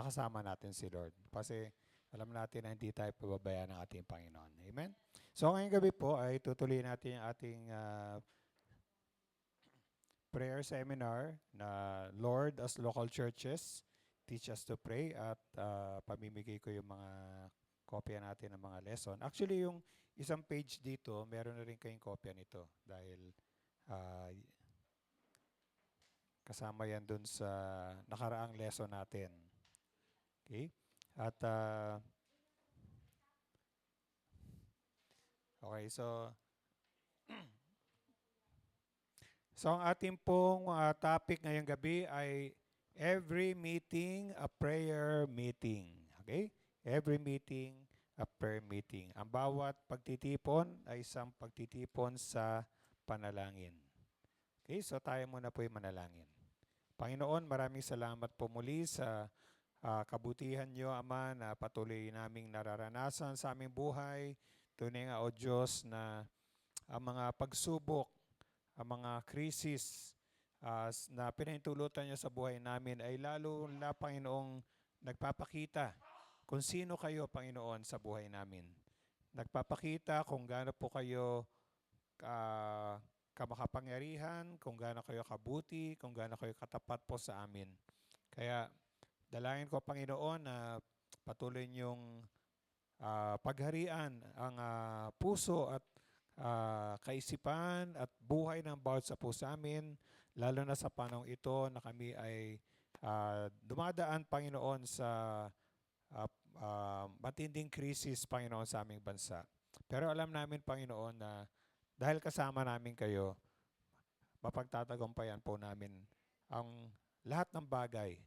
nakasama natin si Lord. Kasi alam natin na hindi tayo pababayaan ng ating Panginoon. Amen? So ngayong gabi po ay tutuloy natin ang ating prayer seminar na Lord as Local Churches, Teach Us to Pray at pamimigay ko yung mga kopya natin ng mga lesson. Actually, yung isang page dito, meron na rin kayong kopya nito dahil kasama yan dun sa nakaraang lesson natin. Okay? At okay, so ang ating pong topic ngayong gabi ay every meeting a prayer meeting. Okay? Every meeting a prayer meeting. Ang bawat pagtitipon ay isang pagtitipon sa panalangin. Okay? So tayo muna po yung manalangin. Panginoon, maraming salamat po muli sa kabutihan niyo, Ama, na patuloy naming nararanasan sa aming buhay. Tunay nga, O Diyos, na ang mga pagsubok, ang mga krisis na pinahintulutan niyo sa buhay namin ay lalo na, Panginoong, nagpapakita kung sino kayo, Panginoon, sa buhay namin. Nagpapakita kung gaano po kayo kamakapangyarihan, kung gaano kayo kabuti, kung gaano kayo katapat po sa amin. Kaya dalangin ko, Panginoon, na patuloy niyong pagharian ang puso at kaisipan at buhay ng bawat sa puso amin, lalo na sa panahong ito na kami ay dumadaan, Panginoon, sa matinding krisis, Panginoon, sa aming bansa. Pero alam namin, Panginoon, na dahil kasama namin kayo, mapagtatagumpayan po namin ang lahat ng bagay.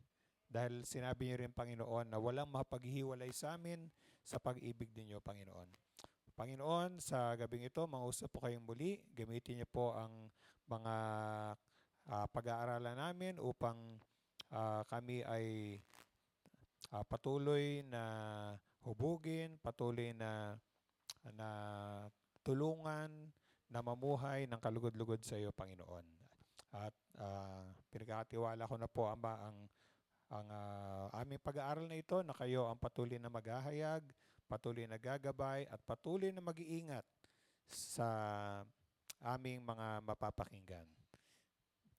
Dahil sinabi niyo rin, Panginoon, na walang mapaghihiwalay sa amin sa pag-ibig ninyo, Panginoon. Panginoon, sa gabing ito, mangusap po kayong muli. Gamitin niyo po ang mga pag-aaralan namin upang kami ay patuloy na hubugin, patuloy na tulungan, na mamuhay ng kalugod-lugod sa iyo, Panginoon. At pinagkakatiwala ko na po, Ama, ang aming pag-aaral na ito na kayo ang patuloy na maghahayag, patuloy na gagabay, at patuloy na mag-iingat sa aming mga mapapakinggan.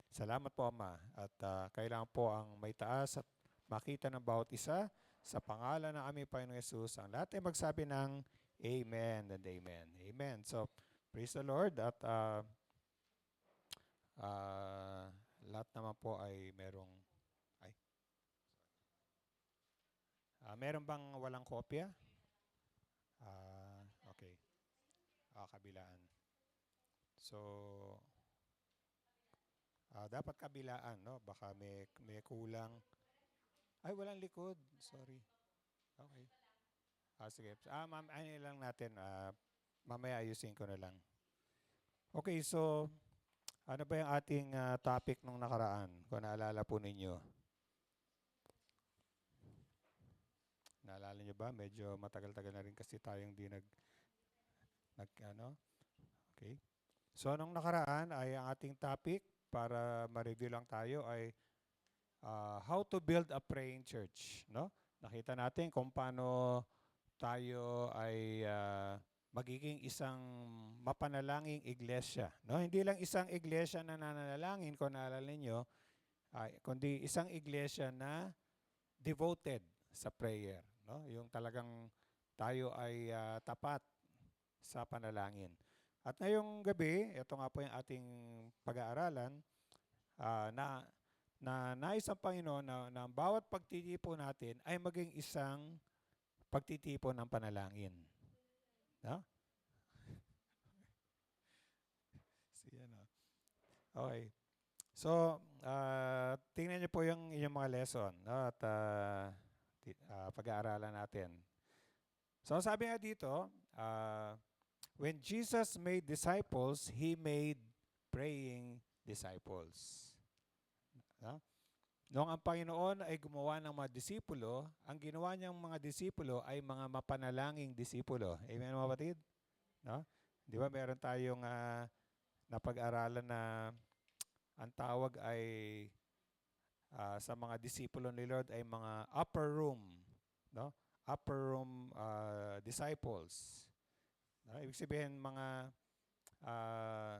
Salamat po, Ama. At kailangan po ang may taas at makita ng bawat isa sa pangalan ng aming Panginoong Yesus. Ang lahat ay magsabi ng Amen and Amen. Amen. So, praise the Lord. At lahat naman po ay merong meron bang walang kopya? Okay. Kabilaan. So, dapat kabilaan, no? Baka may kulang. Ay, walang likod. Sorry. Okay. Sige. Ma'am, ano lang natin. Mamaya ayusin ko na lang. Okay, so, ano ba yung ating topic nung nakaraan? Kung naalala po ninyo. Naalala niyo ba? Medyo matagal-tagal na rin kasi tayong di Okay. So, nung nakaraan ay ang ating topic para ma-review lang tayo ay how to build a praying church, no? Nakita natin kung paano tayo ay magiging isang mapanalangin iglesia, no? Hindi lang isang iglesia na nananalangin, kung naalala niyo, kundi isang iglesia na devoted sa prayer, no? Yung talagang tayo ay tapat sa panalangin. At ngayong gabi, ito nga po yung ating pag-aaralan na nais ang Panginoon na bawat pagtitipon natin ay maging isang pagtitipon ng panalangin. No? Okay. So, tingnan niyo po yung inyong mga lesson, no? At pag-aaralan natin. So, sabi nga dito, when Jesus made disciples, He made praying disciples. No? Noong ang Panginoon ay gumawa ng mga disipulo, ang ginawa niyang mga disipulo ay mga mapanalangin disipulo. Amen, mga kapatid? No? Di ba meron tayong napag-aralan na ang tawag ay sa mga disipulo ni Lord ay mga upper room upper room disciples. No? Ibig sabihin ah,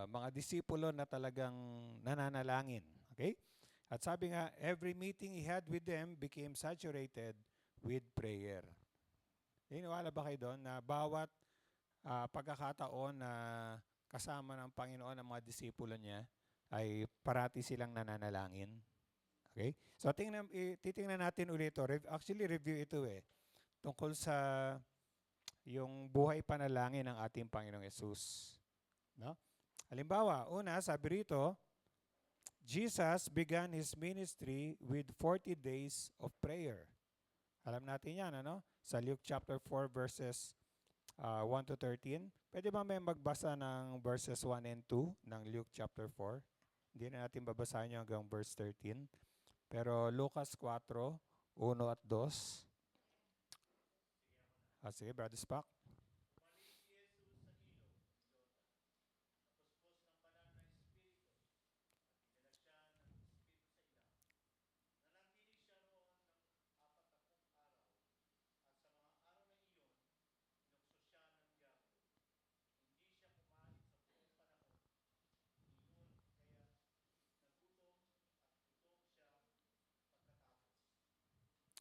mga disipulo na talagang nananalangin. Okay? At sabi nga, every meeting he had with them became saturated with prayer. Naniniwala ba kayo doon na bawat pagkakataon na kasama ng Panginoon ang mga disipulo niya ay parati silang nananalangin? Okay? So titingnan natin ulit ito. Actually, review ito tungkol sa yung buhay panalangin ng ating Panginoong Yesus. No? Halimbawa, una, sabi rito, Jesus began His ministry with 40 days of prayer. Alam natin yan, ano? Sa Luke chapter 4 verses 1 to 13. Pwede ba may magbasa ng verses 1 and 2 ng Luke chapter 4? Hindi na natin babasahin yung hanggang verse 13. Pero Lucas 4, 1 at 2. Sige, Brother Spock.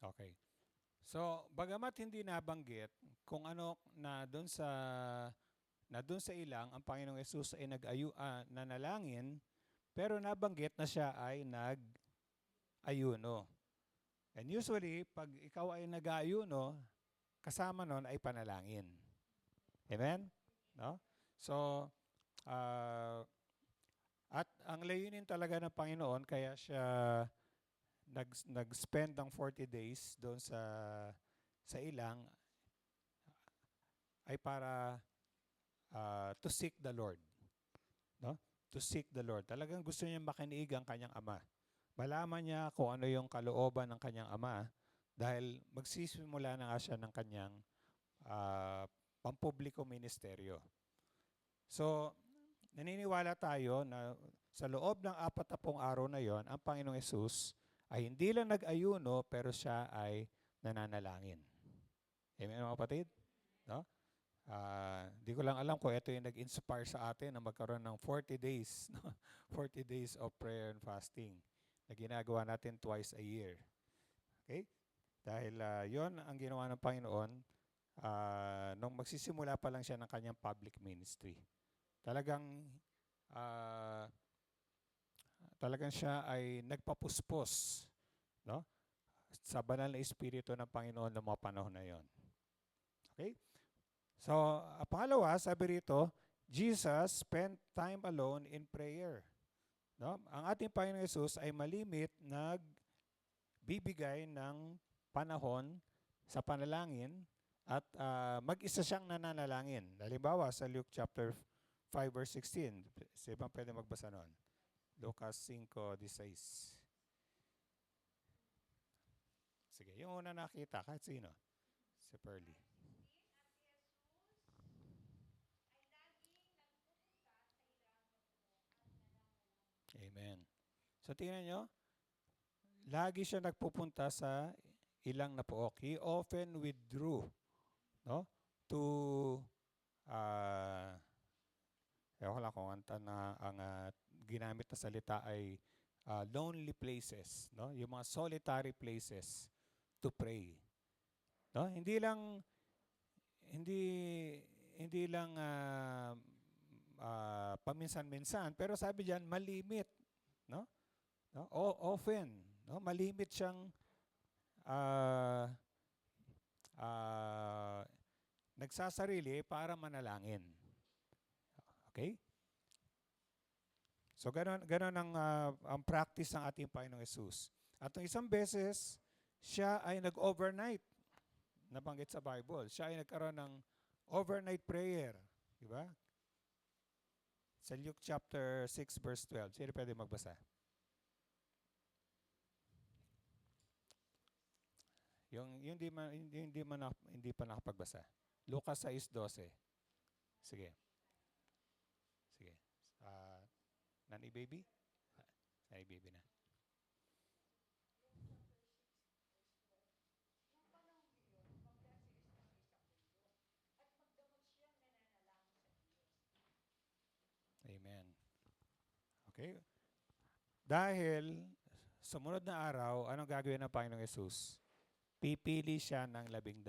Okay. So, bagamat hindi nabanggit kung ano na doon sa ilang ang Panginoong Yesus ay nanalangin, pero nabanggit na siya ay nag-ayuno. And usually, pag ikaw ay nag-ayuno, kasama nun ay panalangin. Amen? No? So, at ang layunin talaga ng Panginoon, kaya siya nag-spend ng 40 days doon sa ilang, ay para to seek the Lord. No? To seek the Lord. Talagang gusto niya makinig ang kanyang ama. Malaman niya kung ano yung kalooban ng kanyang ama dahil magsisimula na nga siya ng kanyang pampubliko ministeryo. So, naniniwala tayo na sa loob ng 40 araw na yon, ang Panginoong Yesus ay hindi lang nag-ayuno, pero siya ay nananalangin. Amen, mga kapatid? No? Di ko lang alam kung ito yung nag-inspire sa atin na magkaroon ng 40 days, no? 40 days of prayer and fasting na ginagawa natin twice a year. Okay? Dahil yon ang ginawa ng Panginoon nung magsisimula pa lang siya ng kanyang public ministry. Talagang siya ay nagpapuspos, no? Sa banal na espiritu ng Panginoon ng mga panahon na yon. Okay? So, pangalawa, sabi rito, Jesus spent time alone in prayer. No? Ang ating Panginoon Yesus ay malimit nagbibigay ng panahon sa panalangin at mag-isa siyang nananalangin. Halimbawa, sa Luke chapter 5 verse 16. Sino bang pwede magbasa nun? Lucas 5:16. Sige, yung una nakita, kahit sino. Si Pearly. Amen. So tingnan nyo, lagi siya nagpupunta sa ilang na pook. He often withdrew, no, to ewan ko lang kung ang ginamit na salita ay lonely places, no? Yung mga solitary places to pray. No? Hindi lang paminsan-minsan, pero sabi diyan malimit, no? No? Often, no? Malimit siyang nagsasarili para manalangin. Okay? So ganon ang practice ng ating Panginoong Yesus. At ng isang beses, siya ay nag-overnight. Nabanggit sa Bible. Siya ay nagkaroon ng overnight prayer. Diba? Sa Luke chapter 6 verse 12. Sino pwede magbasa? Yung hindi pa nakapagbasa. Lucas 6:12. Sige. Sige. Nani baby? Nani baby na. Okay? Dahil sumunod na araw, anong gagawin ng Panginoong Yesus? Pipili siya ng 12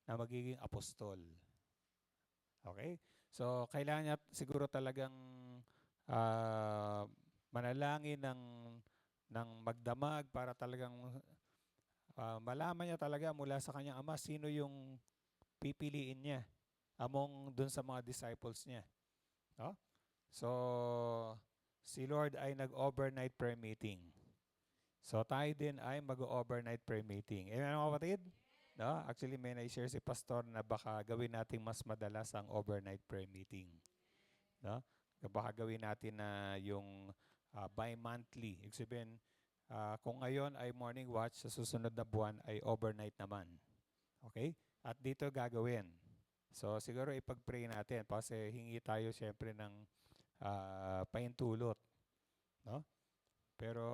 na magiging apostol. Okay? So, kailangan niya siguro talagang manalangin ng magdamag para talagang malaman niya talaga mula sa kanyang ama sino yung pipiliin niya among dun sa mga disciples niya. No? So, si Lord ay nag-overnight prayer meeting. So, tayo din ay mag-overnight prayer meeting. Amen mga kapatid? No? Actually, may na-share si Pastor na baka gawin natin mas madalas ang overnight prayer meeting. No? Baka gawin natin na yung bi-monthly. Ibig sabihin, kung ngayon ay morning watch, sa susunod na buwan ay overnight naman. Okay? At dito gagawin. So, siguro ipag-pray natin kasi hingi tayo siyempre ng pahintulot. No? Pero,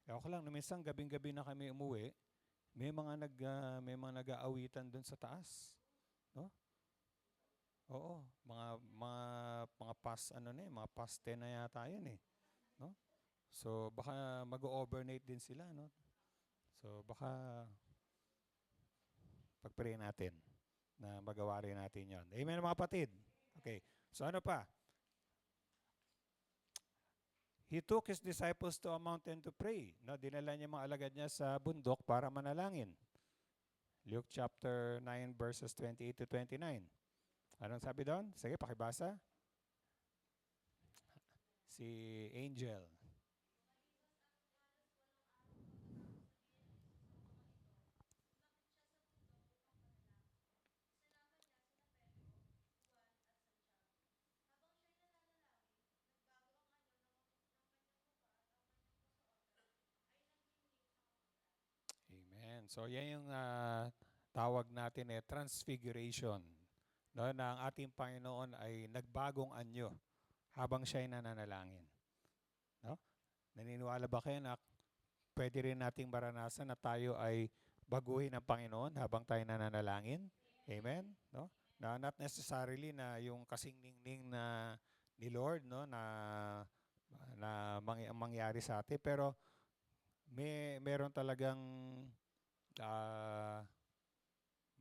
ako lang, minsan gabing-gabi na kami umuwi, may mga nag-aawitan doon sa taas. No? Oo, mga past mga past 10 na yata 'yan eh, no? So baka mag-overnight din sila, no? So baka pag-pray natin na magawa rin natin 'yon. Amen mga kapatid. Okay. So ano pa? He took his disciples to a mountain to pray. No, dinala niya mga alagad niya sa bundok para manalangin. Luke chapter 9 verses 28 to 29. Anong sabi doon? Sige, pakibasa. Si Angel. Amen. So yan yung tawag natin transfiguration. No, na ang ating Panginoon ay nagbagong anyo habang siya ay nananalangin. No? Naniniwala ba kayo na pwede rin nating maranasan na tayo ay baguhin ng Panginoon habang tayo nananalangin? Amen. No? Na not necessarily na yung kasing ningning na ni Lord, no, mangyari sa atin, pero meron talagang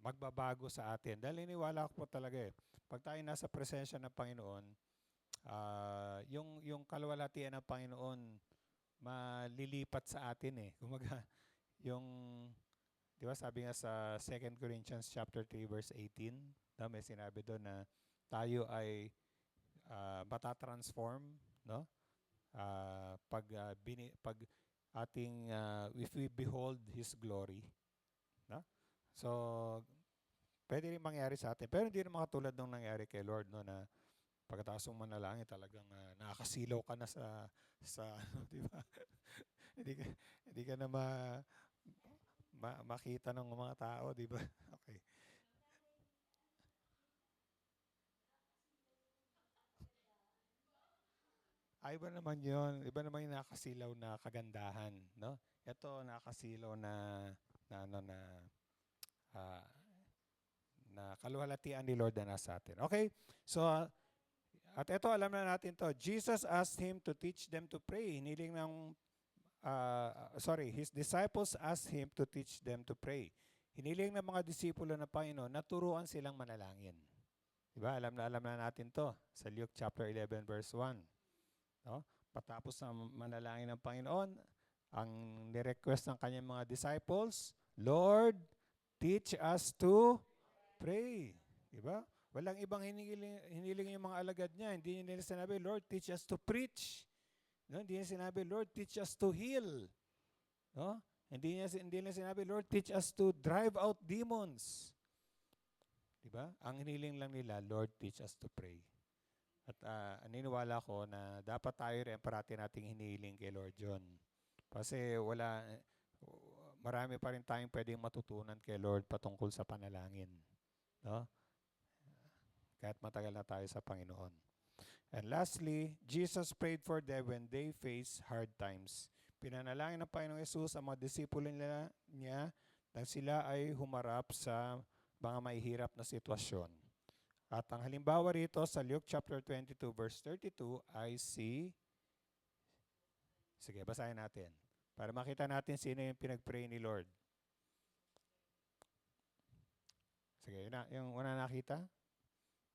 magbabago sa atin. Dahil iniwala ko po talaga pag tayo nasa presensya ng Panginoon, yung kalwalhatian ng Panginoon malilipat sa atin Kumaga, yung, di ba sabi nga sa 2 Corinthians chapter 3 verse 18, may sinabi doon na tayo ay matatransform, no? Pag if we behold His glory, no? So, pwede rin mangyari sa atin. Pero hindi naman katulad nung nangyari kay Lord, no, na pagkatapos mong manalangin, talagang nakakasilaw ka na sa di ba? hindi ka na makita ng mga tao, di ba? Okay. Iba naman yun. Iba naman yung nakasilaw na kagandahan, no? Ito, nakasilaw uh, na kaluhalatian ni Lord na nasa atin. Okay? So, at ito, alam na natin to. Jesus asked him to teach them to pray. His disciples asked him to teach them to pray. Hiniling ng mga disipulo ng Panginoon na turuan silang manalangin. Diba? Alam na natin to sa Luke chapter 11 verse 1. No? Patapos na manalangin ng Panginoon, ang ni-request ng kanyang mga disciples, Lord, teach us to pray. Diba? Walang ibang hiniling yung mga alagad niya. Hindi nila sinabi, Lord, teach us to preach. No? Hindi niya sinabi, Lord, teach us to heal. No? Hindi niya sinabi, Lord, teach us to drive out demons. Diba? Ang hiniling lang nila, Lord, teach us to pray. At niniwala ko na dapat tayo rin parati nating hinihiling kay Lord John. Kasi marami pa rin tayong pwedeng matutunan kay Lord patungkol sa panalangin. No? Kahit matagal na tayo sa Panginoon. And lastly, Jesus prayed for them when they face hard times. Pinanalangin ng Panginoong Yesus ang mga disipulo niya nang sila ay humarap sa mga mahihirap na sitwasyon. At ang halimbawa rito sa Luke chapter 22 verse 32 ay sige, basahin natin. Para makita natin sino yung pinag-pray ni Lord. Sige, yung una nakita.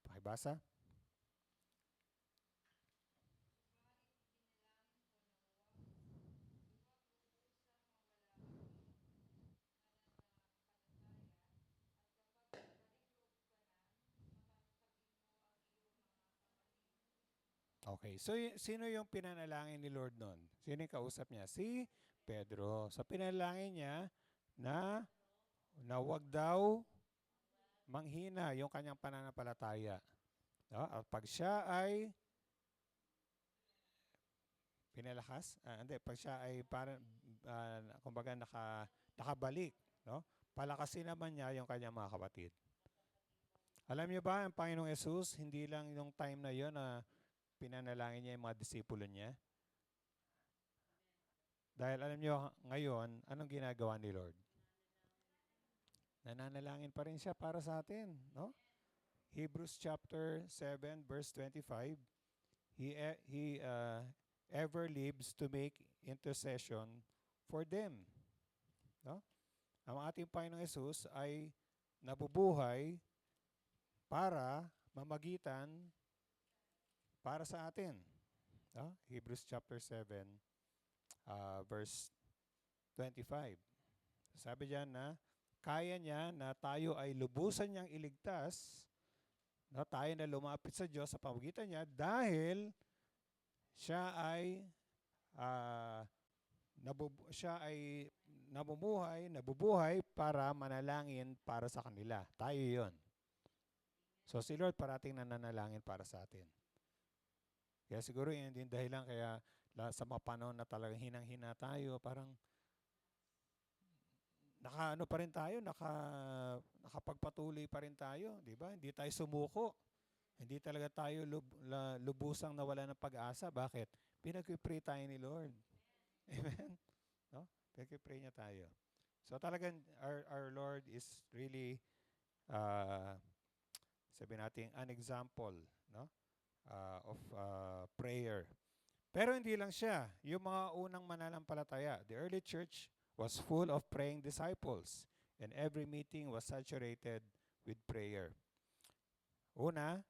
Pakibasa. Okay, so sino yung pinanalangin ni Lord noon? Sino yung kausap niya? Si Pedro. Sa pinanalangin niya na wag daw manghina yung kanyang pananampalataya. No? At pag siya ay pinalakas, hindi, pag siya ay parang, kumbaga nakabalik, no? Palakasin naman niya yung kanyang mga kapatid. Alam niyo ba, ang Panginoong Yesus, hindi lang yung time na yon na pinanalangin niya yung mga disipulo niya. Dahil alam niyo, ngayon, anong ginagawa ni Lord? Nananalangin pa rin siya para sa atin, no? Hebrews chapter 7 verse 25, he ever lives to make intercession for them, no? Ang ating Panginoong Yesus ay nabubuhay para mamagitan para sa atin, no? Hebrews chapter 7 verse 25. Sabi diyan na kaya niya na tayo ay lubusan niyang iligtas, no, tayo na lumapit sa Diyos sa pamamagitan niya dahil siya ay nabubuhay para manalangin para sa kanila. Tayo 'yon. So si Lord parating nananalangin para sa atin. Kaya siguro yun din dahilan kaya sa mga panahon na talagang hinang-hina tayo, parang pa rin tayo, nakapagpatuloy pa rin tayo, di ba? Hindi tayo sumuko. Hindi talaga tayo lubusang nawala ng pag-asa. Bakit? Pinag-pray tayo ni Lord. Amen? No? Pinag-pray niya tayo. So talagang our Lord is really, sabi natin, an example, no? Of prayer. Pero hindi lang siya. Yung mga unang mananampalataya, the early church was full of praying disciples, and every meeting was saturated with prayer. Una,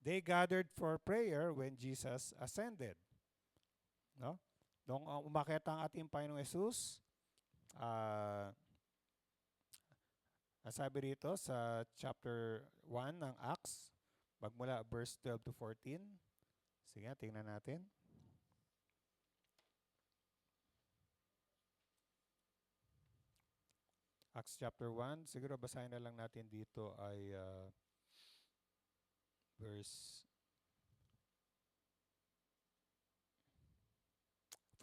they gathered for prayer when Jesus ascended. No? Nung umakyat ang ating Panginoong Yesus, sabi rito sa chapter 1 ng Acts, magmula verse 12 to 14. Sige, tingnan natin. Acts chapter 1, siguro basahin na lang natin dito ay verse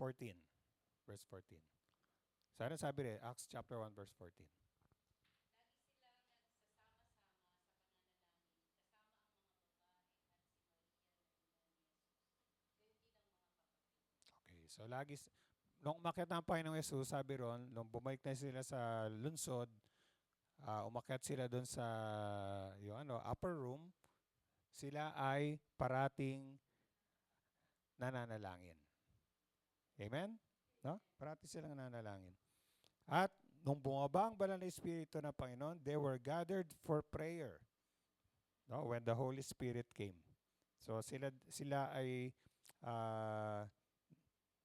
14. Verse 14. Sana sabi rin, Acts chapter 1, verse 14. Okay, so nung umakyat na ang Panginoong Yesus, sabi ron, nung bumalik na sila sa lungsod, umakyat sila doon sa upper room, sila ay parating nananalangin. Amen? No? Parating silang nananalangin. At nung bumaba ang banal na Espiritu ng Panginoon, they were gathered for prayer. No? When the Holy Spirit came. So sila ay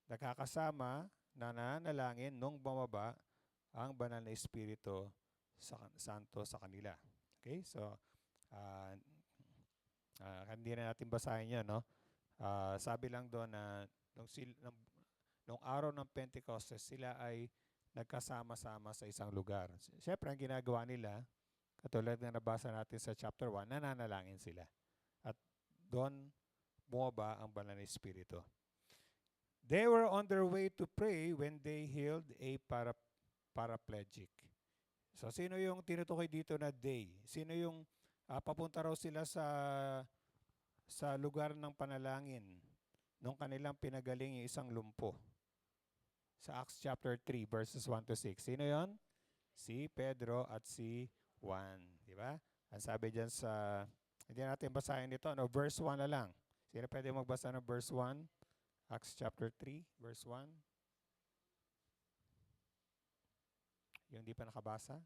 nakakasama na nananalangin nung bumaba ang banal na Espiritu Santo sa kanila. Okay? So, hindi na natin basahin yan, no? Sabi lang doon na nung araw ng Pentecostes, sila ay nagkasama-sama sa isang lugar. Siyempre, ang ginagawa nila, katulad ng nabasa natin sa chapter 1, nananalangin sila. At doon bumaba ang banal na Espiritu. They were on their way to pray when they healed a paraplegic. So, sino yung tinutukoy dito na they? Sino yung papunta raw sila sa lugar ng panalangin nung kanilang pinagaling yung isang lumpo? Sa Acts chapter 3, verses 1 to 6. Sino yon? Si Pedro at si Juan. Di ba? Ang sabi dyan sa, hindi natin basahin ito, no? Verse 1 na lang. Sino pwede magbasa ng verse 1? Acts chapter 3, verse 1. Yung di pa nakabasa.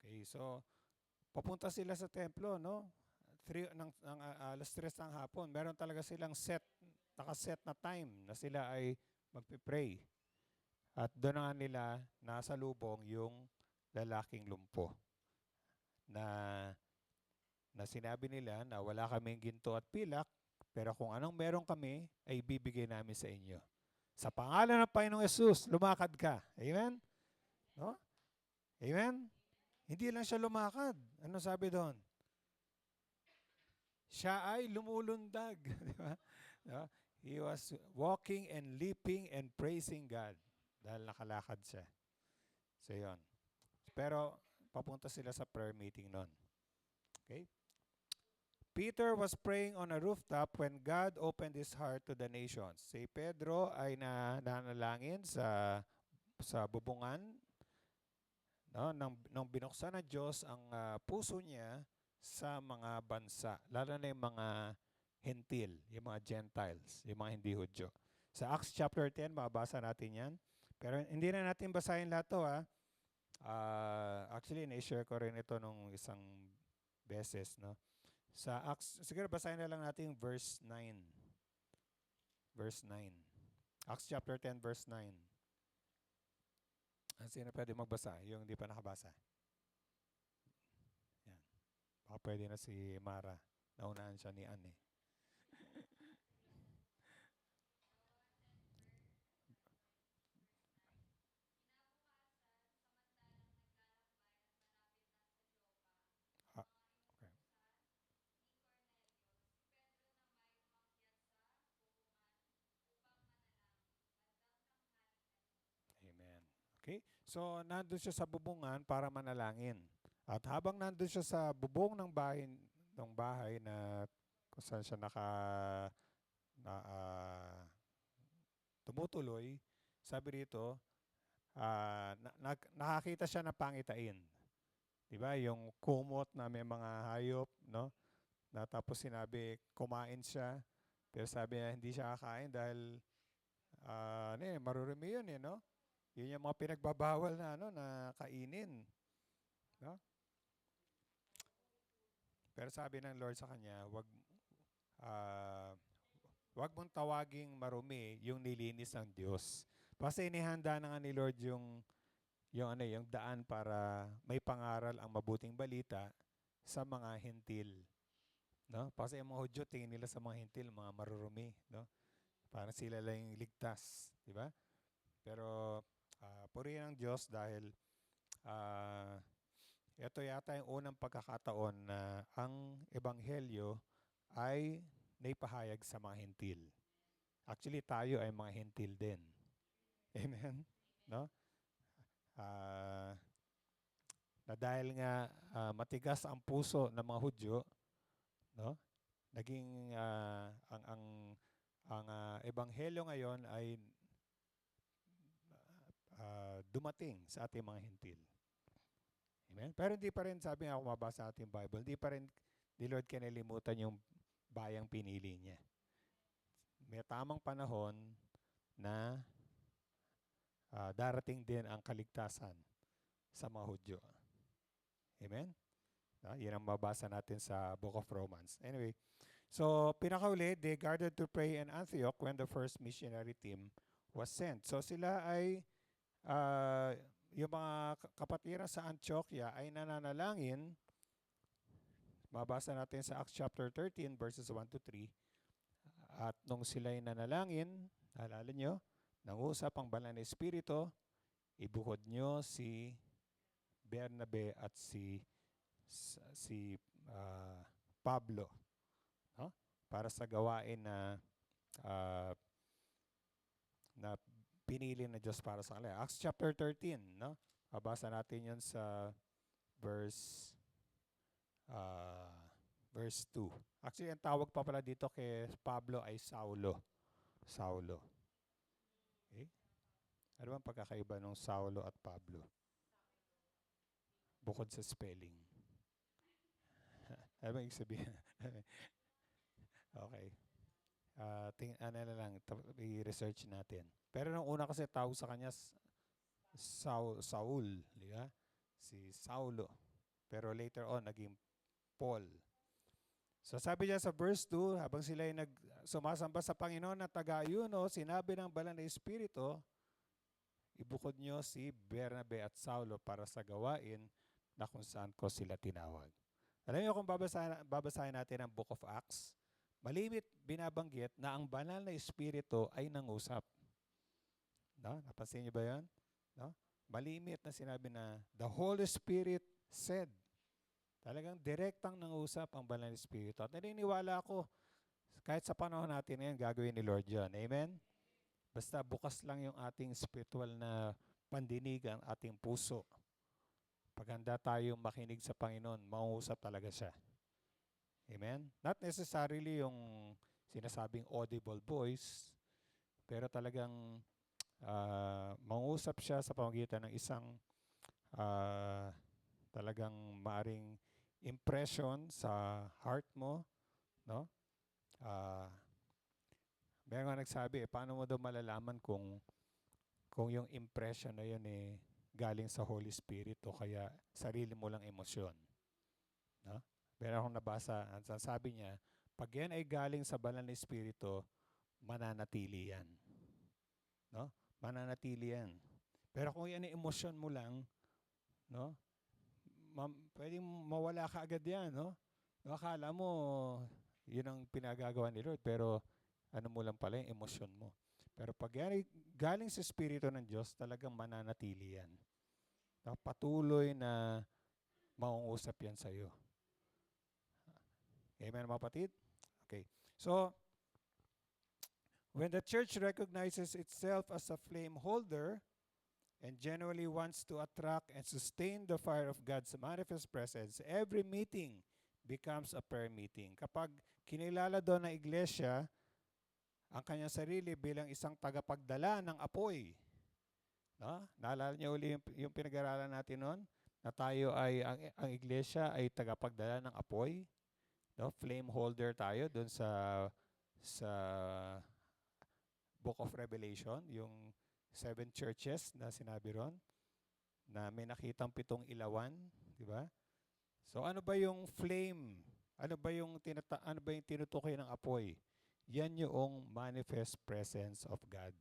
Okay, so papunta sila sa templo, no? 3 ng alas 3 ng hapon. Meron talaga silang nakaset na time na sila ay magpipray. At doon nga nila nasa lubong yung lalaking lumpo na sinabi nila na wala kaming ginto at pilak, pero kung anong meron kami ay ibibigay namin sa inyo. Sa pangalan ng Panginoong Yesus, lumakad ka. Amen? No? Amen? Hindi lang siya lumakad. Ano sabi doon? Siya ay lumulundag. Di ba? No? He was walking and leaping and praising God dahil nakalakad siya. So, yun. Pero, papunta sila sa prayer meeting noon. Okay? Peter was praying on a rooftop when God opened his heart to the nations. Si Pedro ay nanalangin sa bubungan, no, nang binuksan ng Diyos ang puso niya sa mga bansa, lalo na yung mga Hentil, yung mga Gentiles, yung mga hindi Hudyo. Sa Acts chapter 10, mabasa natin yan. Pero hindi na natin basahin lahat to, ha. Actually, na-share ko rin ito nung isang beses, no. Sa Acts, siguro basahin na lang natin yung verse 9. Verse 9. Acts chapter 10, verse 9. Sino pwede magbasa? Yung hindi pa nakabasa. Yan. Baka pwede na si Mara. Naunahan siya ni Anne. Ah, okay. Amen. Okay? So, nandun siya sa bubungan para manalangin. At habang nandun siya sa bubong ng bahay na kung saan siya na, tumutuloy, sabi rito, nakakita siya ng pangitain. 'Di ba? Yung kumot na may mga hayop, no? Na tapos sinabi, kumain siya. Pero sabi niya, hindi siya kakain dahil marurumi yun, no? Yun yung mga pinagbabawal na na kainin, no? Pero sabi ng Lord sa kanya, ah, wag mong tawaging marumi yung nilinis ng Diyos. Kasi inihanda na nga ni Lord yung daan para may pangaral ang mabuting balita sa mga hentil, no? Kasi yung mga Hudyo tingin nila sa mga hentil, mga marurumi, no? Parang sila lang yung ligtas, di ba? Pero purihin ang Diyos dahil ito yata yung unang pagkakataon na ang ebanghelyo ay naipahayag sa mga hentil. Actually, tayo ay mga hentil din. Amen? No? Ah, na dahil nga matigas ang puso ng mga Hudyo, no? Naging ang ebanghelyo ngayon ay dumating sa ating mga hentil. Amen? Pero hindi pa rin, sabi nga, kung mabasa natin yung Bible, hindi pa rin ni Lord kinalimutan yung bayang pinili niya. May tamang panahon na darating din ang kaligtasan sa mga Hudyo. Amen? Yan ang mabasa natin sa Book of Romans. Anyway, so pinakauli, they gathered to pray in Antioch when the first missionary team was sent. So sila ay, yung mga kapatiran sa Antioquia ay nananalangin. Mabasa natin sa Acts chapter 13 verses 1 to 3. At nung sila'y nanalangin, alala nyo, nangusap ang banal na Espiritu, ibuhod nyo si Bernabe at si Pablo, no? Para sa gawain na pinili na Diyos para sa kanila. Acts chapter 13, no? Mabasa natin 'yon sa verse verse 2. Actually, ang tawag pa pala dito kay Pablo ay Saulo. Saulo. Okay? Ano bang pagkakaiba ng Saulo at Pablo? Bukod sa spelling. Ano ba ibig sabihin? Okay. Ano na lang, i-research natin. Pero nung una kasi tawag sa kanya Saul, di ba? Si Saulo. Pero later on, naging Paul. So sabi niya sa verse 2, habang sila ay sumasamba sa Panginoon na taga-ayuno, sinabi ng Banal na Espiritu, ibukod niyo si Bernabe at Saulo para sa gawain na kung saan ko sila tinawag. Alam niyo kung babasahin natin ang Book of Acts, malimit binabanggit na ang Banal na Espiritu ay nangusap. No? Napansin niyo ba yan? No? Malimit na sinabi na the Holy Spirit said. Talagang direktang nangusap ang Banal na Espiritu. At naniniwala ako, kahit sa panahon natin ngayon, gagawin ni Lord yun. Amen? Basta bukas lang yung ating spiritual na pandinig, ang ating puso. Pag handa tayong makinig sa Panginoon, mangusap talaga siya. Amen? Not necessarily yung sinasabing audible voice, pero talagang mangusap siya sa pamamagitan ng isang talagang maaring impression sa heart mo, no? Meron nga nagsabi, paano mo daw malalaman kung yung impression na yun galing sa Holy Spirit o kaya sarili mo lang emosyon, no? Meron akong nabasa, ang sabi niya, pag yan ay galing sa Banal na Espiritu, mananatili yan. No? Mananatili yan. Pero kung yan ay emosyon mo lang, no? Pwedeng mawala ka agad yan, no? Akala mo, yun ang pinagagawa ni Lord, pero ano mo lang pala yung emosyon mo. Pero pag yan ay galing sa Espiritu ng Diyos, talagang mananatili yan. No? Patuloy na mangungusap yan sa iyo. Amen, mga kapatid? Okay. So, when the church recognizes itself as a flame holder and genuinely wants to attract and sustain the fire of God's manifest presence, every meeting becomes a prayer meeting. Kapag kinilala doon ng iglesia ang kanyang sarili bilang isang tagapagdala ng apoy, no? Naalala niyo uli yung pinag-aralan natin noon? Na tayo ay, ang iglesia ay tagapagdala ng apoy. No? Flame holder tayo doon sa Book of Revelation, yung 7 churches na sinabi ron, na may nakitang 7 ilawan, di ba? So ano ba yung flame? Ano ba yung tinutukoy ng apoy? Yan yung manifest presence of God.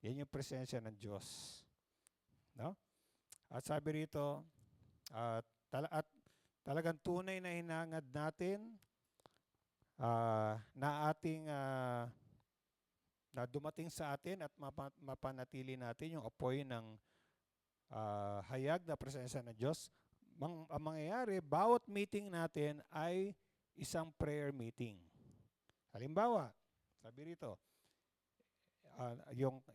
Yan yung presensya ng Diyos. No? At sabi rito, talagang tunay na hinangad natin na ating na dumating sa atin at mapanatili natin yung apoy ng hayag na presensya ng Diyos. Ang mangyayari, bawat meeting natin ay isang prayer meeting. Halimbawa, sabi rito,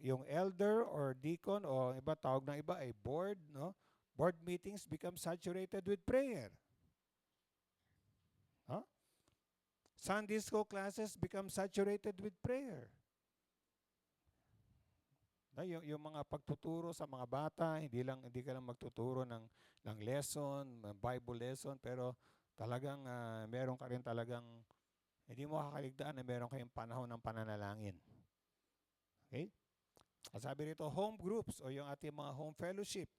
yung elder or deacon o iba tawag ng iba ay board, no? Board meetings become saturated with prayer. Huh? Sunday school classes become saturated with prayer. Yung mga pagtuturo sa mga bata, hindi ka lang magtuturo ng lesson, Bible lesson, pero talagang meron ka rin talagang, hindi mo kakaligtaan na meron kayong panahon ng pananalangin. Okay? At sabi rito, home groups o yung ating mga home fellowship,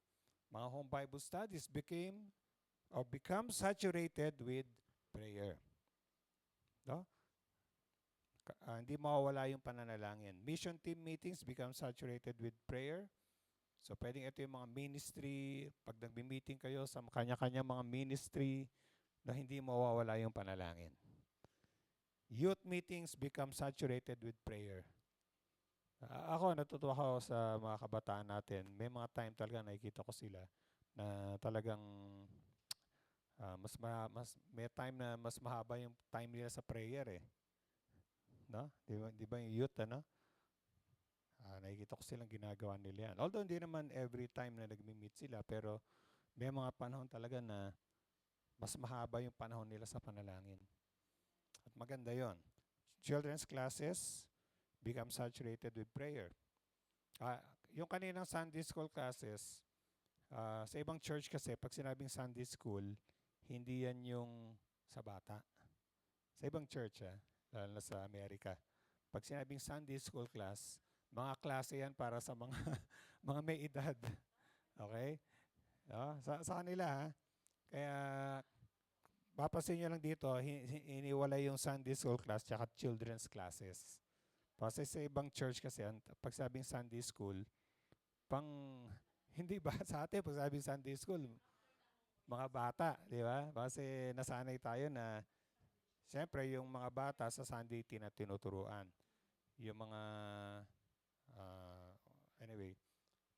mga home Bible studies become saturated with prayer. No? Hindi mawawala yung pananalangin. Mission team meetings become saturated with prayer. So pwedeng ito yung mga ministry, pag nagbi-meeting kayo sa kanya-kanya mga ministry na hindi mawawala yung panalangin. Youth meetings become saturated with prayer. Ako, natutuwa ako sa mga kabataan natin. May mga time talaga nakikita ko sila na talagang may time na mas mahaba yung time nila sa prayer eh. No? Di ba yung youth, ano? Nakikita ko silang ginagawa nila yan. Although hindi naman every time na nagmi-meet sila, pero may mga panahon talaga na mas mahaba yung panahon nila sa panalangin. At maganda yon. Children's classes become saturated with prayer. Yung kaninang Sunday school classes, sa ibang church kasi, pag sinabing Sunday school, hindi yan yung sa bata. Sa ibang church, lalo na sa Amerika. Pag sinabing Sunday school class, mga klase yan para sa mga mga may edad. Okay? Sa kanila, ha? Kaya, papasin nyo lang dito, iniwala yung Sunday school class tsaka children's classes. Kasi sa ibang church kasi, pag sabing Sunday school, hindi ba sa atin, pag sabing Sunday school, mga bata, di ba? Kasi nasanay tayo na, siyempre, yung mga bata sa Sunday tinuturuan. Yung mga, anyway,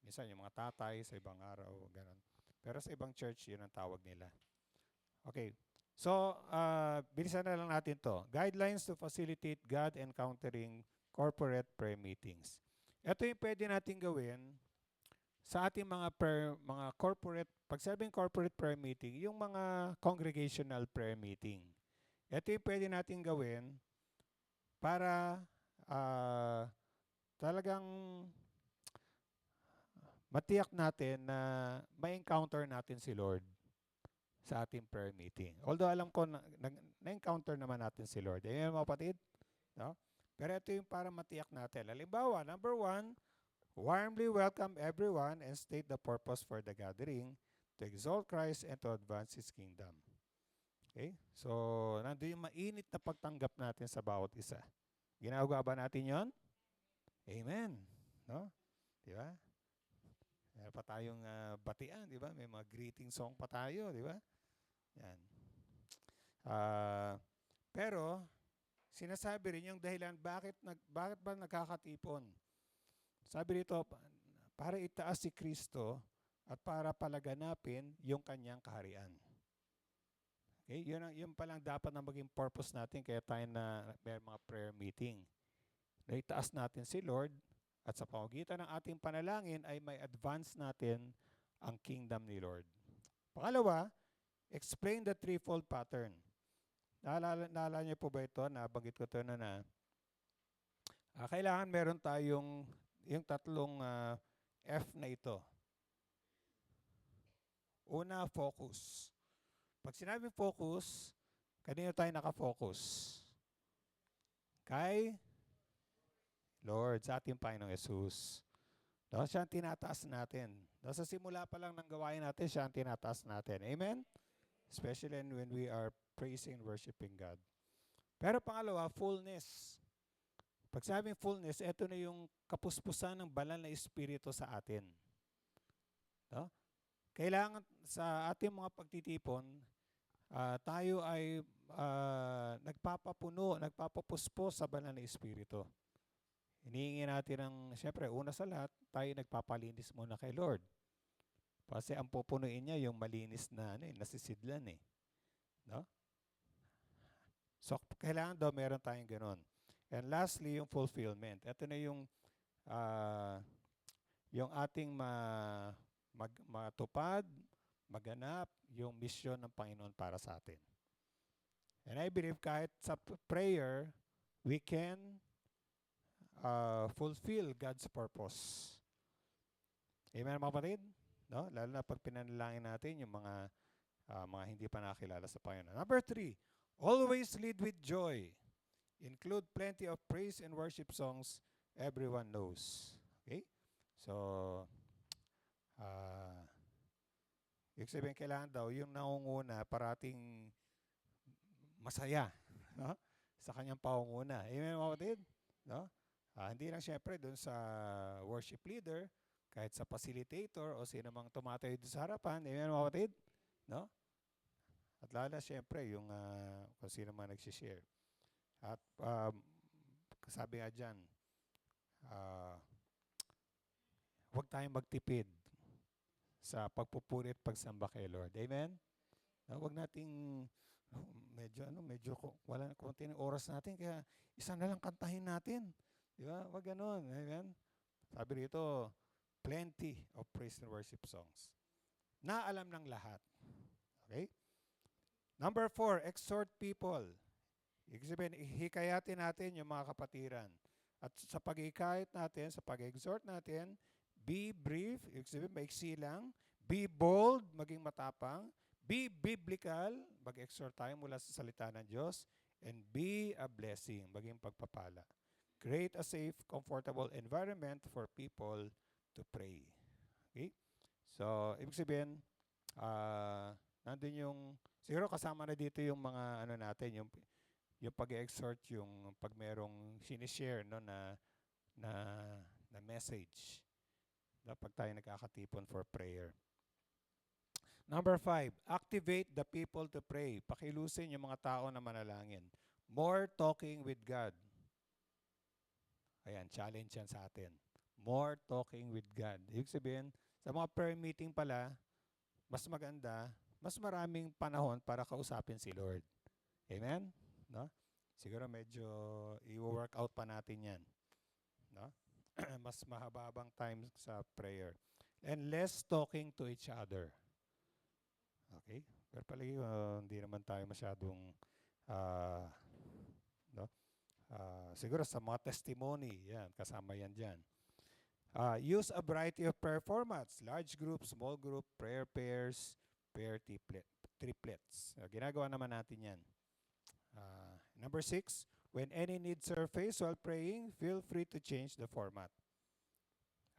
minsan yung mga tatay sa ibang araw, gano'n. Pero sa ibang church, yun ang tawag nila. Okay. So, bilisan na lang natin to. Guidelines to facilitate God encountering corporate prayer meetings. Ito yung pwede natin gawin sa ating mga corporate, pag sabing corporate prayer meeting, yung mga congregational prayer meeting. Ito yung pwede natin gawin para talagang matiyak natin na ma-encounter natin si Lord sa ating prayer meeting. Although alam ko na-encounter naman natin si Lord. Ayan mga kapatid? No? Pero ito yung para matiyak natin. Halimbawa, number 1, warmly welcome everyone and state the purpose for the gathering to exalt Christ and to advance His kingdom. Okay? So, nandun yung mainit na pagtanggap natin sa bawat isa. Ginagawa ba natin yon? Amen. No? Di ba? Meron pa tayong batian, di ba? May mga greeting song pa tayo, di ba? Yan. Pero, sinasabi rin yung dahilan bakit ba nagkakatipon. Sabi rito, para itaas si Kristo at para palaganapin yung kanyang kaharian. Okay? Yun palang dapat na maging purpose natin kaya tayo na may mga prayer meeting. Na itaas natin si Lord at sa pamamagitan ng ating panalangin ay may advance natin ang kingdom ni Lord. Pangalawa, explain the threefold pattern. Naalala niyo po ba ito? Nabanggit ko ito na kailangan meron tayong yung tatlong F na ito. Una, focus. Pag sinabi focus, kanino tayo nakafocus? Kay Lord, sa ating Panginoong Yesus. Siya ang tinataas natin. Sa simula pa lang ng gawain natin, siya ang tinataas natin. Amen? Especially when we are praising and worshiping God. Pero pangalawa, fullness. Pag sabing fullness, ito na yung kapuspusan ng banal na Espiritu sa atin. Kailangan sa ating mga pagtitipon, tayo ay nagpapapuspos sa banal na Espiritu. Hinihingi natin ng, siyempre, una sa lahat, tayo nagpapalinis muna kay Lord. Kasi ang pupunuin niya yung malinis na nasisidlan . No? So, kailangan daw meron tayong ganun. And lastly, yung fulfillment. Ito na yung ating matupad, maganap, yung mission ng Panginoon para sa atin. And I believe kahit sa prayer, we can fulfill God's purpose. Amen mga kapatid? No? Lalo na pag pinanalangin natin yung mga hindi pa nakilala sa Panginoon. Number 3, always lead with joy. Include plenty of praise and worship songs everyone knows. Okay? So, ibig sabihin kailangan daw yung nangunguna parating masaya, no? Sa kanyang pangunguna. Amen mga kapatid? No? Hindi lang siyempre doon sa worship leader, kahit sa facilitator o sino mang tumatayo doon sa harapan. Amen mga kapatid? No? At lalo siyempre yung kung sino man nagsishare. At sabi nga dyan, huwag tayong magtipid sa pagpupuri at pagsamba kay Lord. Amen? Huwag nating medyo wala na konti ng oras natin kaya isa na lang kantahin natin. Di ba? Huwag ganun. Amen? Sabi rito, plenty of praise and worship songs na alam ng lahat. Okay? Number 4, exhort people. Ibig sabihin, hikayatin natin yung mga kapatiran. At sa pag-hikayat natin, sa pag-exhort natin, be brief, ibig sabihin, maiksi lang. Be bold, maging matapang. Be biblical, mag-exhort tayo mula sa salita ng Diyos. And be a blessing, maging pagpapala. Create a safe, comfortable environment for people to pray. Okay? So, ibig sabihin, nandun yung, siguro kasama na dito yung mga ano natin, yung pag-exhort, yung pag merong sinishare no, na, na message. Pag tayo nagkakatipon for prayer. Number 5, activate the people to pray. Pakilusin yung mga tao na manalangin. More talking with God. Ayan, challenge yan sa atin. More talking with God. Ibig sabihin, sa mga prayer meeting pala, mas maganda, mas maraming panahon para kausapin si Lord. Amen? No? Siguro medyo i-work out pa natin yan. No? Mas mahababang time sa prayer. And less talking to each other. Okay? Pero palagi, hindi naman tayo masyadong no? Siguro sa mga testimony, yan, kasama yan dyan. Use a variety of prayer formats, large group, small group, prayer pairs, prayer triplets. Ginagawa naman natin yan. Number 6, when any need surface while praying, feel free to change the format.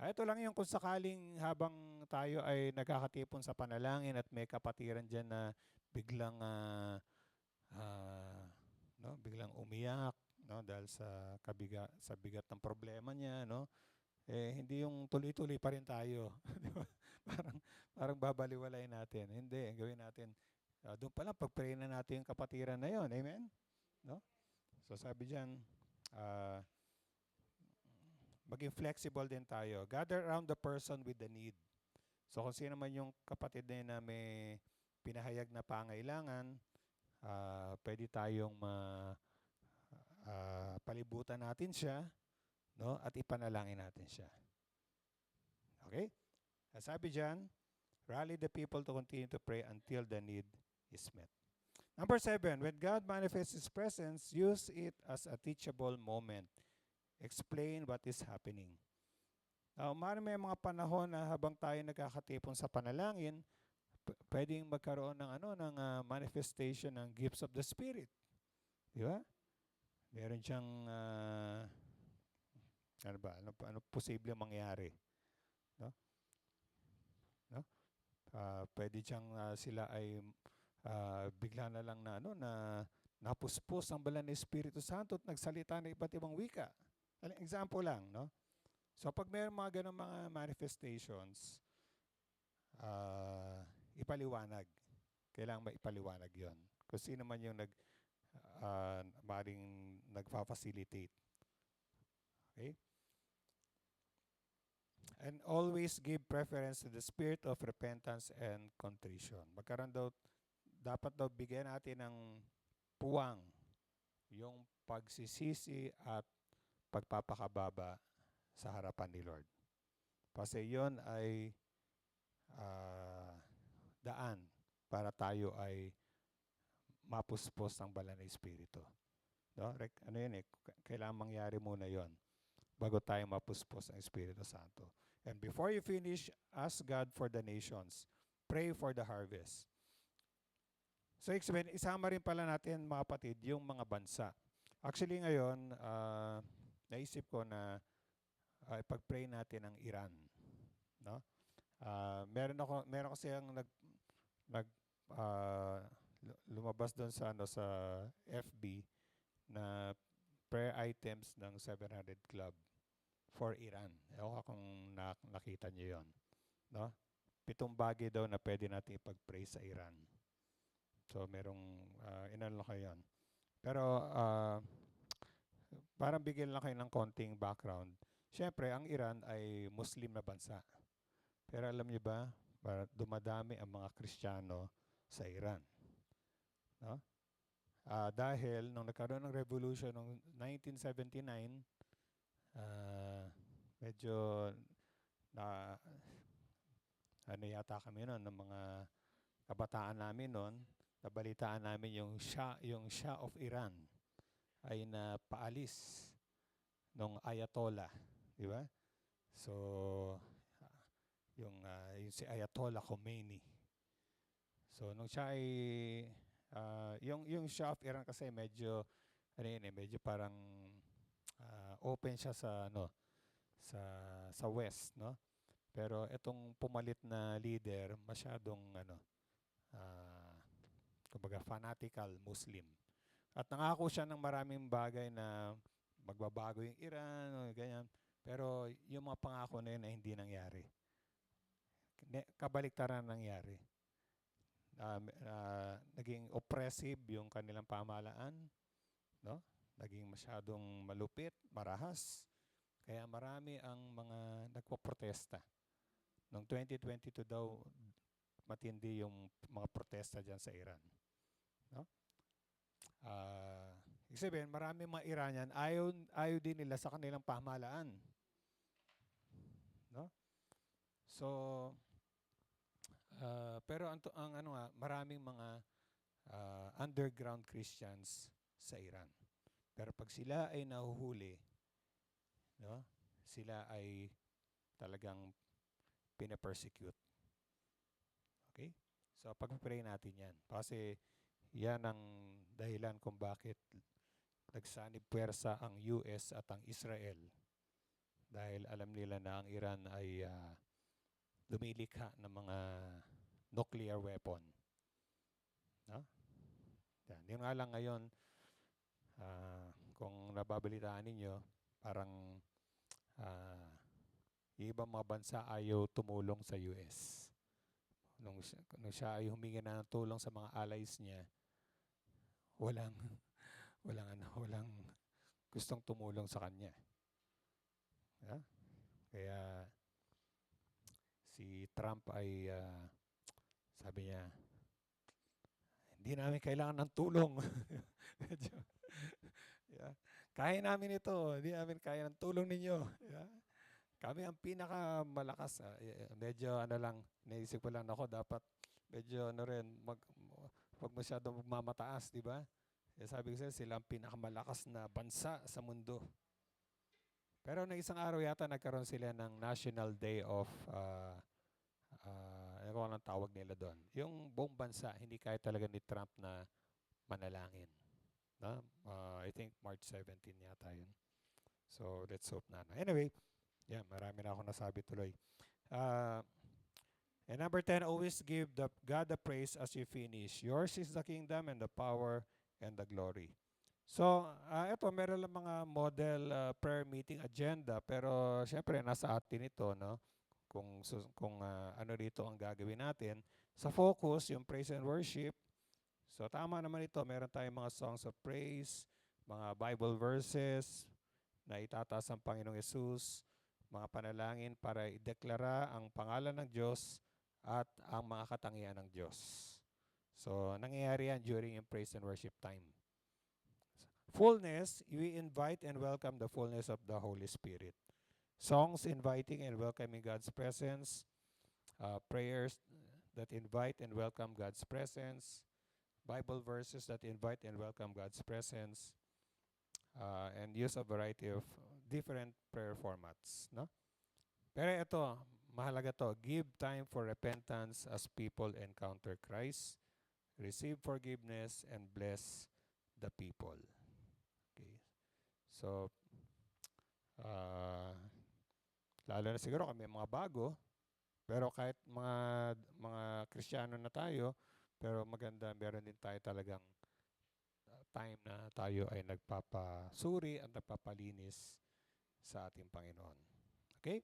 Ito lang yung kung sakaling habang tayo ay nagkakatipon sa panalangin at may kapatiran dyan na biglang biglang umiyak, no, dahil sa bigat ng problema niya, no. Hindi yung tuloy-tuloy pa rin tayo. Di ba? Parang babaliwalayin natin. Hindi, gawin natin. Doon pa lang, pag-pray na natin yung kapatiran na yon. Amen? No? So sabi diyan, maging flexible din tayo. Gather around the person with the need. So kung sino man yung kapatid na may pinahayag na pangailangan, pwede tayong palibutan natin siya, no? At ipanalangin natin siya. Okay? Sabi diyan, rally the people to continue to pray until the need is met. Number 7, when God manifests His presence, use it as a teachable moment. Explain what is happening. May mga panahon na habang tayo nagkakatipon sa panalangin, pwedeng magkaroon ng manifestation ng gifts of the Spirit. Di ba? Meron siyang ano posible mangyari. No? No? Pwede siyang sila ay bigla na lang na napuspos ang banal na Espiritu Santo at nagsalita ng iba't ibang wika. Example lang, no? So pag mayroong mga ganong mga manifestations, ipaliwanag. Kailangan maipaliwanag yon. Kung sino man yung maring nagfa-facilitate. Okay? And always give preference to the spirit of repentance and contrition. Dapat daw bigyan natin ng puwang yung pagsisisi at pagpapakababa sa harapan ni Lord. Kasi yon ay daan para tayo ay mapuspos ng banal na Espiritu. No? Kailangan mangyari muna yon bago tayo mapuspos ng Espiritu Santo. And before you finish, ask God for the nations. Pray for the harvest. So, isama rin pala natin, mga kapatid, yung mga bansa. Actually, ngayon, naisip ko na ipag-pray natin ang Iran. No? Meron kasi ang lumabas doon sa FB na prayer items ng 700 Club for Iran. Ewan ko kung nakita niyo yon, no? 7 bagay daw na pwede natin ipag-pray sa Iran. So merong inano kayo yon. Pero parang bigyan lang kayo ng konting background. Siyempre, ang Iran ay Muslim na bansa. Pero alam niyo ba, dumadami ang mga Kristiyano sa Iran. No? Dahil nung nagkaroon ng revolution noong 1979, medyo ano yata kami noon, ng mga kabataan namin noon, nabalitaan namin yung Shah of Iran ay napaalis ng Ayatollah, di ba? So, yung si Ayatollah Khomeini. So, nung siya ay, yung Shah of Iran kasi medyo, medyo parang open siya sa, sa West, no? Pero itong pumalit na leader, masyadong, ah, kumbaga, fanatical Muslim. At nangako siya ng maraming bagay na magbabago yung Iran, ganyan. Pero yung mga pangako na yun ay hindi nangyari. Kabaliktaran nangyari. Naging oppressive yung kanilang pamahalaan, no? Naging masyadong malupit, marahas. Kaya marami ang mga nagpo-protesta. Noong 2022 daw, matindi yung mga protesta dyan sa Iran. No? Ibig sabihin, marami mga Iranian, ayaw din nila sa kanilang pamahalaan. No? So, pero maraming mga underground Christians sa Iran. Pero pag sila ay nahuhuli, no, sila ay talagang pinapersecute. Okay? So, pag-pray natin yan. Kasi yan ang dahilan kung bakit nagsanib puwersa ang US at ang Israel. Dahil alam nila na ang Iran ay lumilikha ng mga nuclear weapon. No? Yan nga lang ngayon, kung nababalitaan ninyo, parang yung ibang mga bansa ayaw tumulong sa US. Nung siya ay humingi na ng tulong sa mga allies niya, walang gustong tumulong sa kanya. Yeah? Kaya si Trump ay sabi niya, hindi namin kailangan ng tulong. Yeah. Kaya namin ito, hindi namin kaya ng tulong ninyo. Yeah. Kami ang pinakamalakas. Medyo naisip ko lang ako, dapat medyo wag masyadong magmamataas, di ba? Sabi ko sila ang pinakamalakas na bansa sa mundo. Pero na isang araw yata nagkaroon sila ng National Day of, ano ko ang tawag nila doon. Yung buong bansa, hindi kaya talaga ni Trump na manalangin. No? I think March 17 yata yun. So, let's hope na. Anyway, marami na ako nasabi tuloy. And number 10, always give God the praise as you finish. Yours is the kingdom and the power and the glory. So, ito, meron lang mga model prayer meeting agenda, pero syempre, nasa atin ito, no? Kung ano dito ang gagawin natin. Sa focus, yung praise and worship. So, tama naman ito. Meron tayong mga songs of praise, mga Bible verses na itataas ang Panginoong Yesus, mga panalangin para ideklara ang pangalan ng Diyos at ang mga katangian ng Diyos. So, nangyayari yan during yung praise and worship time. Fullness, we invite and welcome the fullness of the Holy Spirit. Songs inviting and welcoming God's presence. Prayers that invite and welcome God's presence. Bible verses that invite and welcome God's presence. And use a variety of different prayer formats. No? Pero ito, mahalaga to. Give time for repentance as people encounter Christ. Receive forgiveness and bless the people. Okay. So, lalo na siguro kami mga bago, pero kahit mga Kristiyano na tayo, pero maganda, meron din tayo talagang time na tayo ay nagpapasuri at nagpapalinis sa ating Panginoon. Okay?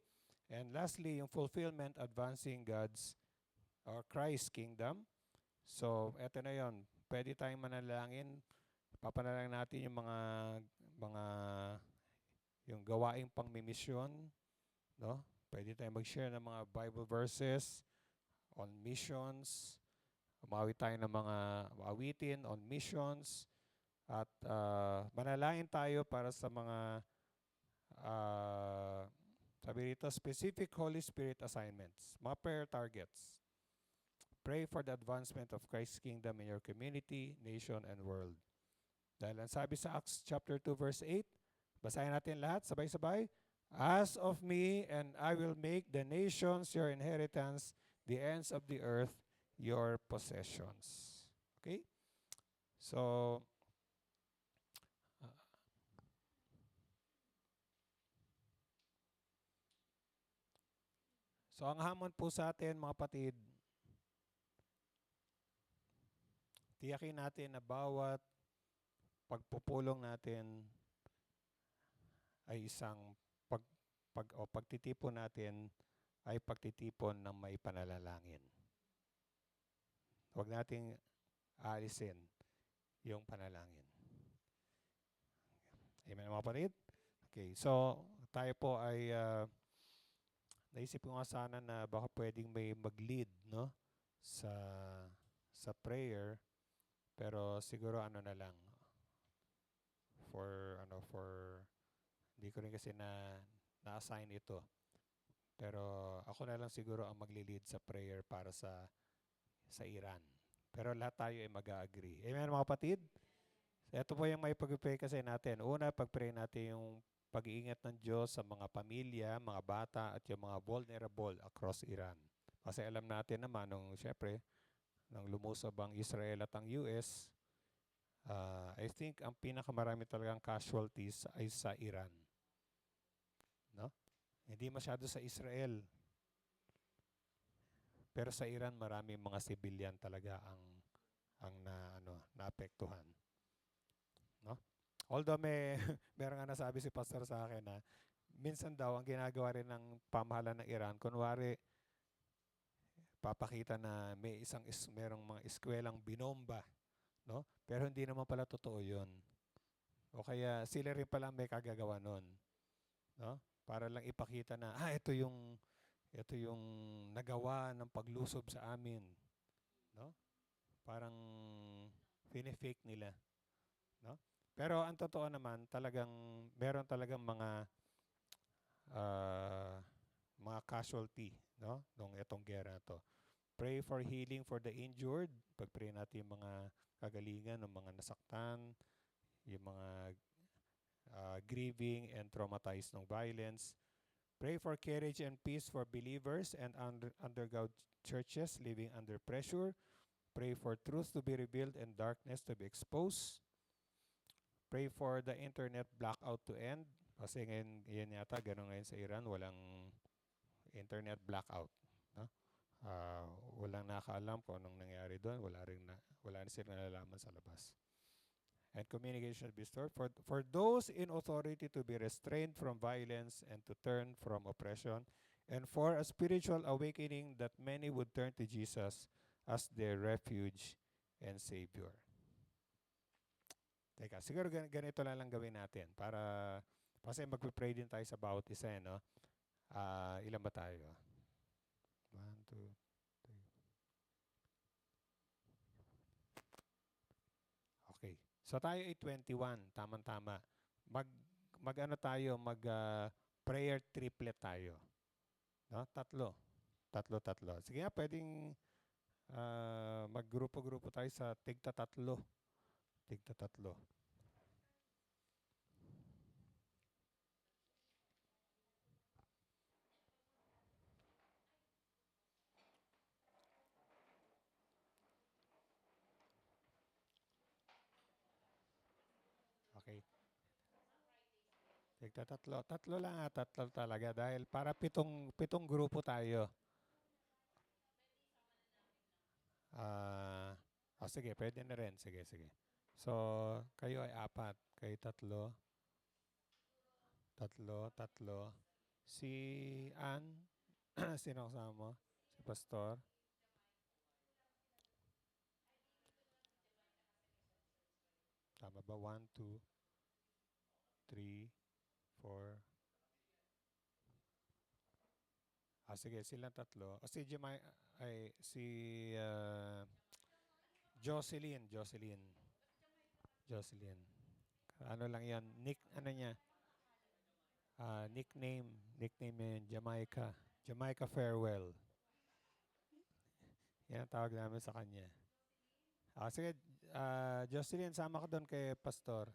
And lastly, yung fulfillment, advancing God's or Christ's kingdom. So, eto na yon. Pwede tayong manalangin. Papanalangin natin yung mga yung gawaing pangmimisyon, no? Pwede tayong mag-share ng mga Bible verses on missions. Umawi tayo ng mga awitin on missions. At manalangin tayo para sa mga sabi dito, specific Holy Spirit assignments, mga prayer targets. pray for the advancement of Christ's kingdom in your community, nation, and world. Dahil ang sabi sa Acts chapter 2 verse 8, basahin natin lahat sabay-sabay. As of me, and I will make the nations your inheritance, the ends of the earth your possessions. Okay? So, uh, so ang hamon po sa atin mga kapatid, tiyakin natin na bawat pagpupulong natin ay isang pagtitipon natin ay pagtitipon ng may panalangin. Huwag nating aalisin yung panalangin. Amen mga kapatid? Okay, so tayo po ay naisip ko nga sana na baka pwedeng may mag-lead, no? Sa prayer, pero siguro ano na lang for hindi ko rin kasi na-assign ito. Pero ako na lang siguro ang magli-lead sa prayer para sa Iran. Pero lahat tayo ay mag-agree. Amen mga kapatid? Ito po yung may pag-pray kasi natin. Una, pag-pray natin yung pag-iingat ng Diyos sa mga pamilya, mga bata, at yung mga vulnerable across Iran. Kasi alam natin naman, syempre, nung lumusob ang Israel at ang US, I think ang pinakamarami talagang casualties ay sa Iran. No? Hindi masyado sa Israel. Pero sa Iran, maraming mga civilian talaga ang naapektuhan. No? Although meron nga nasabi si pastor sa akin na minsan daw ang ginagawa rin ng pamahalaan ng Iran, kunwari papakita na merong mga eskwelang binomba, no? Pero hindi naman pala totoo 'yon. O kaya sila rin pala may kagagawa noon, no? Para lang ipakita na ito yung nagawa ng paglusob sa amin, no? Parang fake nila, no? Pero ang totoo naman, meron talagang mga casualty, no? Nung itong gera to. Pray for healing for the injured. Pag-pray natin yung mga kagalingan ng mga nasaktan, yung mga grieving and traumatized ng violence. Pray for courage and peace for believers and underground churches living under pressure. Pray for truth to be revealed and darkness to be exposed. Pray for the internet blackout to end. Kasi ngayon, yan yata, gano'n ngayon sa Iran, walang internet blackout. No? Walang nakaalam kung anong nangyari doon. Wala rin silang nalalaman sa labas. And communication be restored. For those in authority to be restrained from violence and to turn from oppression, and for a spiritual awakening that many would turn to Jesus as their refuge and Savior. Teka, siguro ganito lang gawin natin kasi magpe-pray din tayo sa bawat isa, no? Ilan ba tayo? 1, 2, 3. Okay. So tayo ay 21, tamang-tama. Prayer triplet tayo. No? Tatlo. Sige nga, pwedeng maggrupo-grupo tayo sa tigta-tatlo. Okay. Tigta-tatlo. Tatlo lang tatlo talaga dahil para pitong grupo tayo. Sige, pwede na rin. Sige. So, kayo ay 4. Kayo tatlo. Si Ann, sino kasama mo? Si Pastor? Tama ba? 1, 2, 3, 4. Sige, silang tatlo. Si Jocelyn. Ano lang yan? Nickname niya yun, Jamaica Farewell. Yan ang tawag namin sa kanya. Sige, Jocelyn, sama ka doon kay Pastor.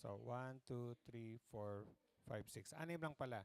So, 1, 2, 3, 4, 5, 6. Anim lang pala.